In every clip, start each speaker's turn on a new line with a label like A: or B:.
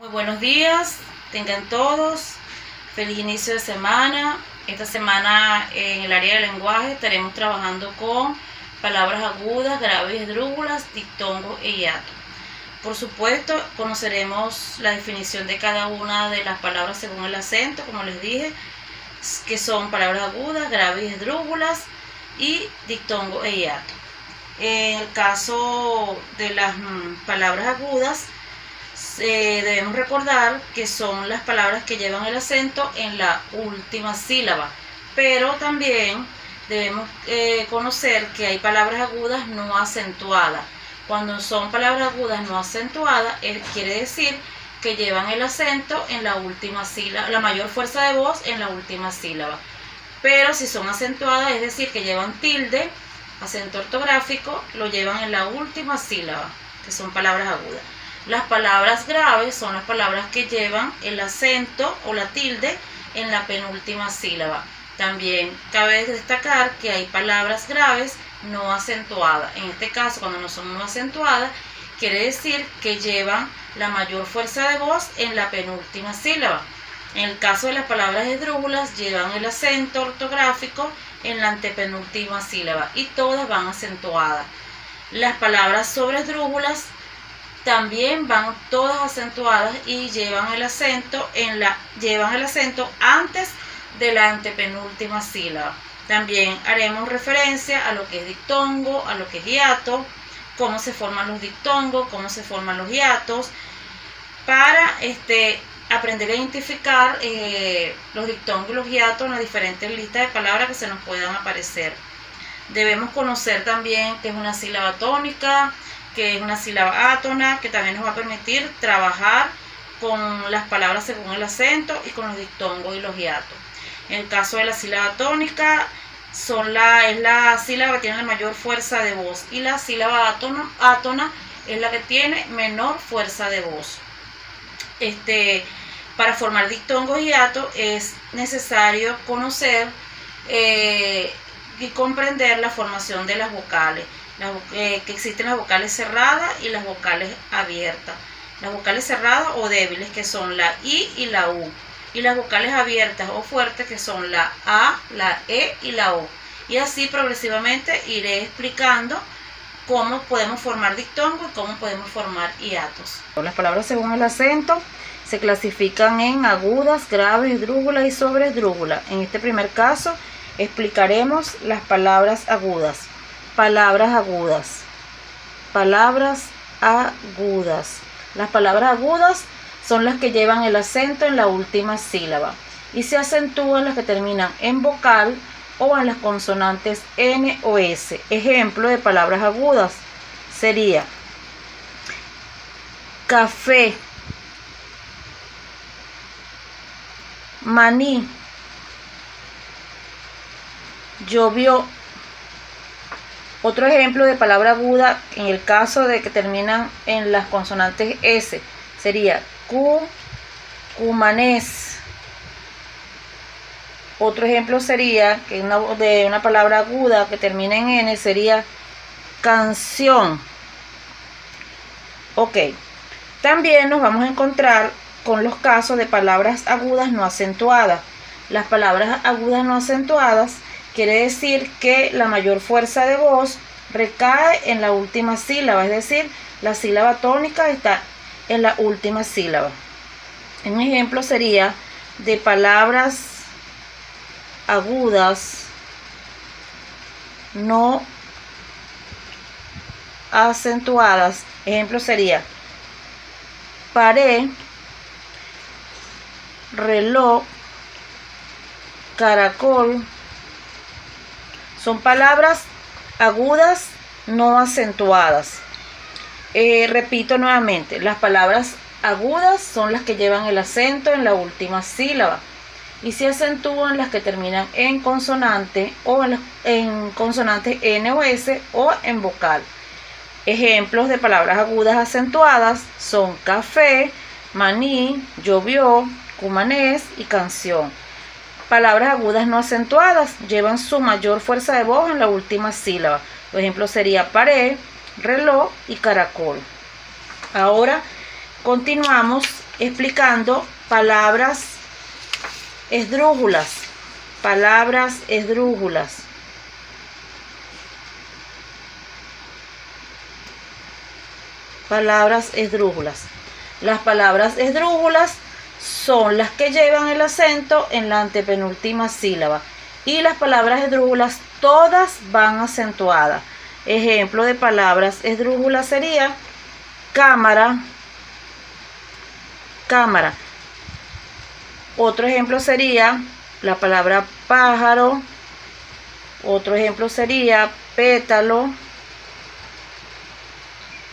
A: Muy buenos días, tengan todos, feliz inicio de semana. Esta semana en el área del lenguaje estaremos trabajando con palabras agudas, graves y esdrújulas, dictongo e hiato. Por supuesto, conoceremos la definición de cada una de las palabras según el acento, como les dije, que son palabras agudas, graves y esdrújulas y dictongo e hiato. En el caso de las palabras agudas, debemos recordar que son las palabras que llevan el acento en la última sílaba, pero también debemos conocer que hay palabras agudas no acentuadas. Cuando son palabras agudas no acentuadas, quiere decir que llevan el acento en la última sílaba, la mayor fuerza de voz en la última sílaba. Pero si son acentuadas, es decir, que llevan tilde, acento ortográfico, lo llevan en la última sílaba, que son palabras agudas. Las palabras graves son las palabras que llevan el acento o la tilde en la penúltima sílaba. También cabe destacar que hay palabras graves no acentuadas. En este caso, cuando no son no acentuadas, quiere decir que llevan la mayor fuerza de voz en la penúltima sílaba. En el caso de las palabras esdrújulas, llevan el acento ortográfico en la antepenúltima sílaba y todas van acentuadas. Las palabras sobresdrújulas también van todas acentuadas y llevan el acento antes de la antepenúltima sílaba. También haremos referencia a lo que es dictongo, a lo que es hiato, cómo se forman los dictongos, cómo se forman los hiatos, para aprender a identificar los dictongos y los hiatos en las diferentes listas de palabras que se nos puedan aparecer. Debemos conocer también qué es una sílaba tónica, que es una sílaba átona, que también nos va a permitir trabajar con las palabras según el acento y con los dictongos y los hiatos. En el caso de la sílaba tónica, es la sílaba que tiene la mayor fuerza de voz, y la sílaba átona es la que tiene menor fuerza de voz. Para formar dictongos y hiatos es necesario conocer y comprender la formación de las vocales. Que existen las vocales cerradas y las vocales abiertas. Las vocales cerradas o débiles, que son la I y la U. Y las vocales abiertas o fuertes, que son la A, la E y la O. Y así progresivamente iré explicando cómo podemos formar dictongo y cómo podemos formar hiatos. Las palabras según el acento se clasifican en agudas, graves, esdrújulas y sobresdrújulas. En este primer caso explicaremos las palabras agudas. Palabras agudas. Palabras agudas. Las palabras agudas son las que llevan el acento en la última sílaba y se acentúan las que terminan en vocal o en las consonantes N o S. Ejemplo de palabras agudas sería café, maní, llovió. Otro ejemplo de palabra aguda, en el caso de que terminan en las consonantes S, sería cumanés. Otro ejemplo sería que de una palabra aguda que termina en N sería canción. Ok. También nos vamos a encontrar con los casos de palabras agudas no acentuadas. Las palabras agudas no acentuadas quiere decir que la mayor fuerza de voz recae en la última sílaba, es decir, la sílaba tónica está en la última sílaba. Un ejemplo sería de palabras agudas no acentuadas. Ejemplo sería pared, reloj, caracol. Son palabras agudas no acentuadas. Repito nuevamente, las palabras agudas son las que llevan el acento en la última sílaba y se acentúan las que terminan en consonante o en consonantes N o S o en vocal. Ejemplos de palabras agudas acentuadas son café, maní, llovió, cumanés y canción. Palabras agudas no acentuadas llevan su mayor fuerza de voz en la última sílaba. Por ejemplo, sería pared, reloj y caracol. Ahora continuamos explicando palabras esdrújulas. Palabras esdrújulas. Palabras esdrújulas. Las palabras esdrújulas son las que llevan el acento en la antepenúltima sílaba. Y las palabras esdrújulas todas van acentuadas. Ejemplo de palabras esdrújulas sería cámara, cámara. Otro ejemplo sería la palabra pájaro. Otro ejemplo sería pétalo.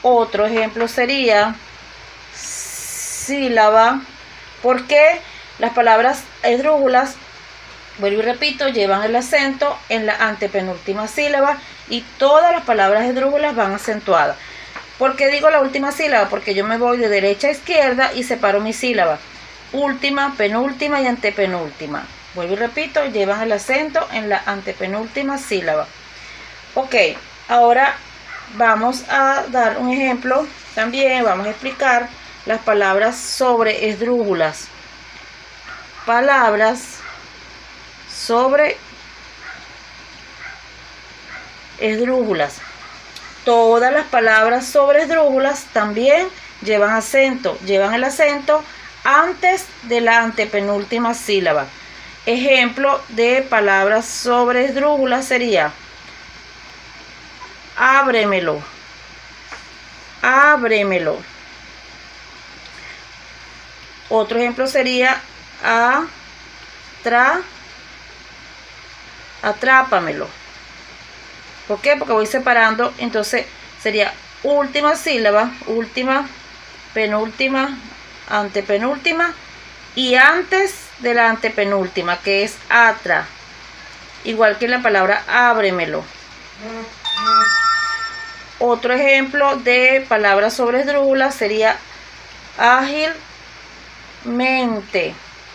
A: Otro ejemplo sería sílaba. Porque las palabras esdrújulas, vuelvo y repito, llevan el acento en la antepenúltima sílaba y todas las palabras esdrújulas van acentuadas. ¿Por qué digo la última sílaba? Porque yo me voy de derecha a izquierda y separo mi sílaba. Última, penúltima y antepenúltima. Vuelvo y repito, llevan el acento en la antepenúltima sílaba. Ok, ahora vamos a dar un ejemplo. También vamos a explicar las palabras sobre esdrújulas. Palabras sobre esdrújulas. Todas las palabras sobre esdrújulas también llevan acento. Llevan el acento antes de la antepenúltima sílaba. Ejemplo de palabras sobre esdrújulas sería ábremelo. Ábremelo. Otro ejemplo sería atrápamelo. ¿Por qué? Porque voy separando. Entonces sería última sílaba, última, penúltima, antepenúltima y antes de la antepenúltima, que es atra. Igual que la palabra ábremelo. Otro ejemplo de palabras sobre esdrújulas sería ágilmente.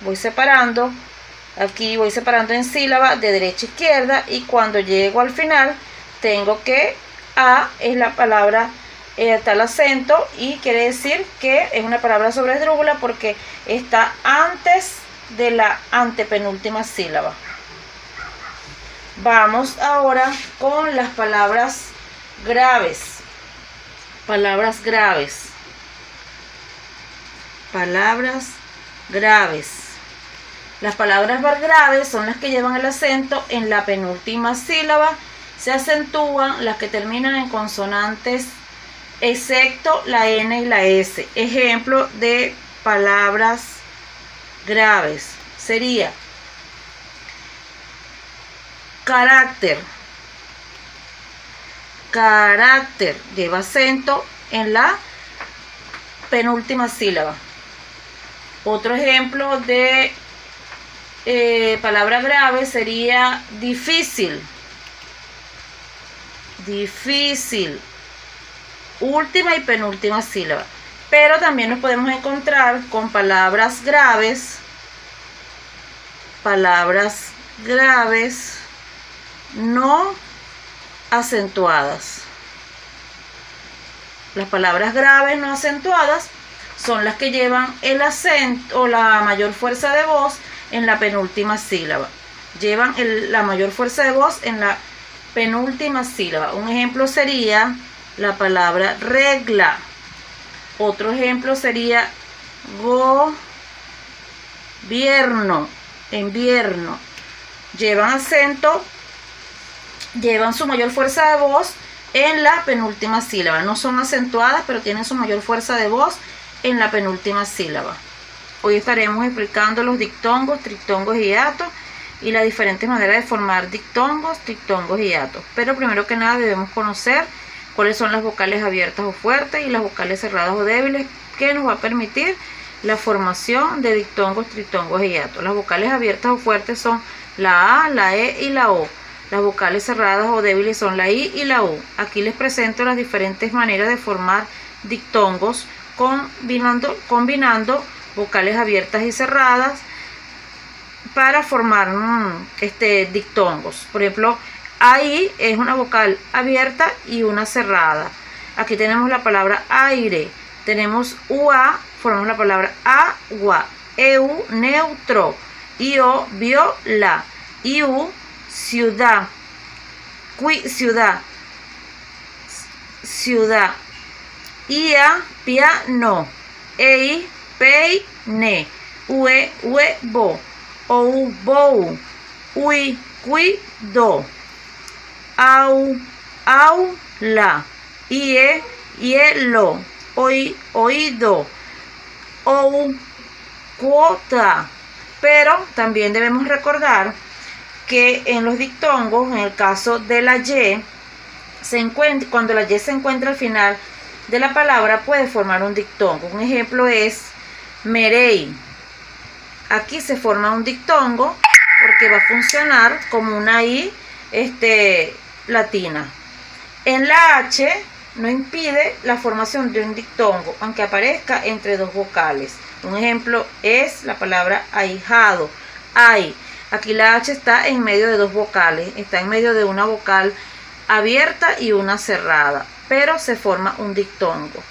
A: Voy separando. Aquí voy separando en sílaba de derecha a izquierda y cuando llego al final tengo que A es la palabra, está el acento y quiere decir que es una palabra sobre esdrújula porque está antes de la antepenúltima sílaba. Vamos ahora con las palabras graves. Palabras graves. Palabras graves. Las palabras graves son las que llevan el acento en la penúltima sílaba. Se acentúan las que terminan en consonantes excepto la N y la S. Ejemplo de palabras graves sería carácter. Carácter lleva acento en la penúltima sílaba. Otro ejemplo de palabra grave sería difícil. Difícil. Última y penúltima sílaba. Pero también nos podemos encontrar con palabras graves. Palabras graves no acentuadas. Las palabras graves no acentuadas son las que llevan el acento o la mayor fuerza de voz en la penúltima sílaba. Llevan la mayor fuerza de voz en la penúltima sílaba. Un ejemplo sería la palabra regla. Otro ejemplo sería gobierno, invierno. Llevan acento, llevan su mayor fuerza de voz en la penúltima sílaba. No son acentuadas, pero tienen su mayor fuerza de voz en la penúltima sílaba. Hoy estaremos explicando los dictongos, triptongos y hiatos y las diferentes maneras de formar dictongos, triptongos y hiatos. Pero primero que nada debemos conocer cuáles son las vocales abiertas o fuertes y las vocales cerradas o débiles que nos va a permitir la formación de dictongos, triptongos y hiatos. Las vocales abiertas o fuertes son la A, la E y la O. Las vocales cerradas o débiles son la I y la U. Aquí les presento las diferentes maneras de formar dictongos combinando vocales abiertas y cerradas para formar dictongos. Por ejemplo, ahí es una vocal abierta y una cerrada. Aquí tenemos la palabra aire. Tenemos UA, formamos la palabra agua. EU, neutro. IO, viola. IU, ciudad. Ciudad. Ciudad. IA, piano. EI, peine. UE, huevo. OU, bow. UI, cuido. AU, aula. IE, hielo. OI, oído. OU, cuota. Pero también debemos recordar que en los dictongos, en el caso de la Y, cuando la Y se encuentra al final de la palabra, puede formar un dictongo. Un ejemplo es merey. Aquí se forma un dictongo porque va a funcionar como una I latina. En la H no impide la formación de un dictongo, aunque aparezca entre dos vocales. Un ejemplo es la palabra ahijado. Ay. Aquí la H está en medio de dos vocales, está en medio de una vocal abierta y una cerrada, pero se forma un dictongo.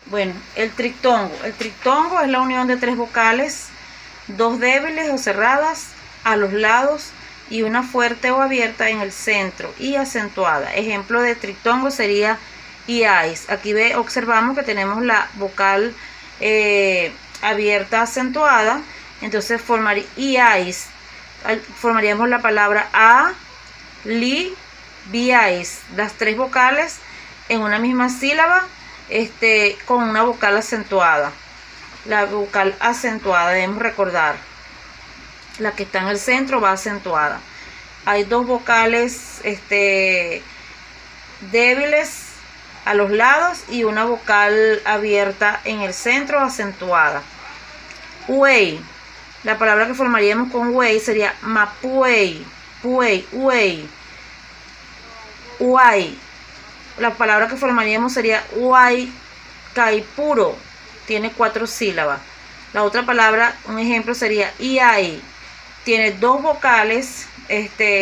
A: Bueno, el trictongo. El trictongo es la unión de tres vocales, dos débiles o cerradas a los lados y una fuerte o abierta en el centro y acentuada. Ejemplo de trictongo sería iais. Aquí observamos que tenemos la vocal abierta acentuada. Entonces formaríamos la palabra a, li, biais, las tres vocales en una misma sílaba, con una vocal acentuada. La vocal acentuada, debemos recordar, la que está en el centro va acentuada. Hay dos vocales débiles a los lados y una vocal abierta en el centro acentuada. Uey. La palabra que formaríamos con wey sería mapuey, puey, uey. Uay. La palabra que formaríamos sería uay, caipuro. Tiene 4 sílabas. La otra palabra, un ejemplo sería iai. Tiene dos vocales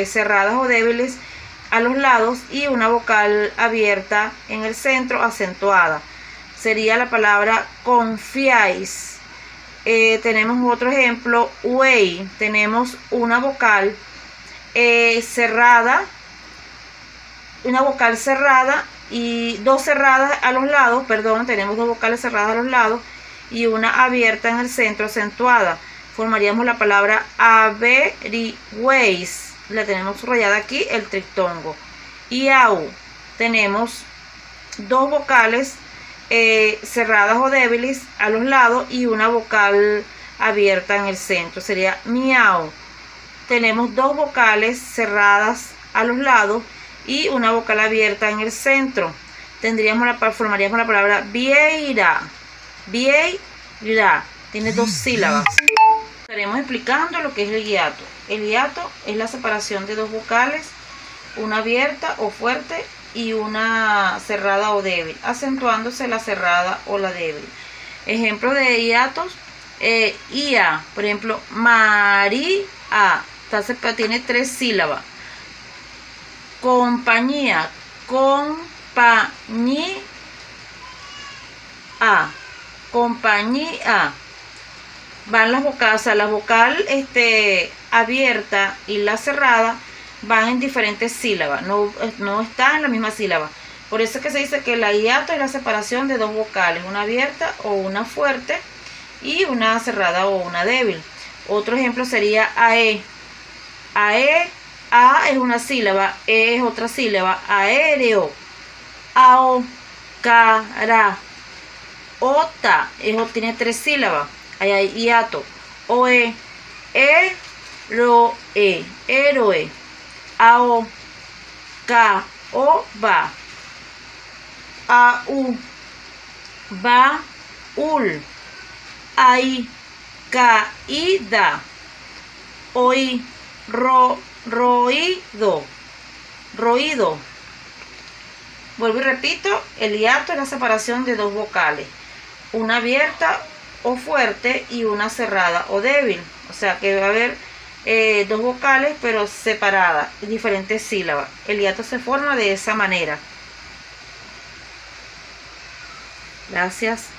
A: cerradas o débiles a los lados y una vocal abierta en el centro acentuada. Sería la palabra confiáis. Tenemos otro ejemplo, uey. Tenemos una vocal cerrada, una vocal cerrada y dos cerradas a los lados, tenemos dos vocales cerradas a los lados y una abierta en el centro acentuada. Formaríamos la palabra averigüéis. La tenemos subrayada aquí, el trictongo. Iau. Tenemos dos vocales cerradas o débiles a los lados y una vocal abierta en el centro, sería miau. Tenemos dos vocales cerradas a los lados y una vocal abierta en el centro. Formaríamos la palabra vieira. Vieira tiene dos sílabas. Estaremos explicando lo que es el hiato. El hiato es la separación de dos vocales, una abierta o fuerte y una cerrada o débil, acentuándose la cerrada o la débil. Ejemplo de hiatos, ia, por ejemplo, María, tiene 3 sílabas. Compañía, compañía, compañía. Van las vocales, o sea, la vocal abierta y la cerrada van en diferentes sílabas, no están en la misma sílaba. Por eso es que se dice que la hiato es la separación de dos vocales, una abierta o una fuerte y una cerrada o una débil. Otro ejemplo sería ae. Ae, a es una sílaba, e es otra sílaba. Aéreo. Ao, cara. Ota, tiene 3 sílabas. Ahí hay hiato. Oe, eroe, héroe. Ao, ca, o, va. Au, ba, ul. Ai, caída. Oi, roído. Roído. Vuelvo y repito, el hiato es la separación de dos vocales, una abierta o fuerte y una cerrada o débil. O sea que va a haber dos vocales pero separadas, diferentes sílabas. El hiato se forma de esa manera. Gracias.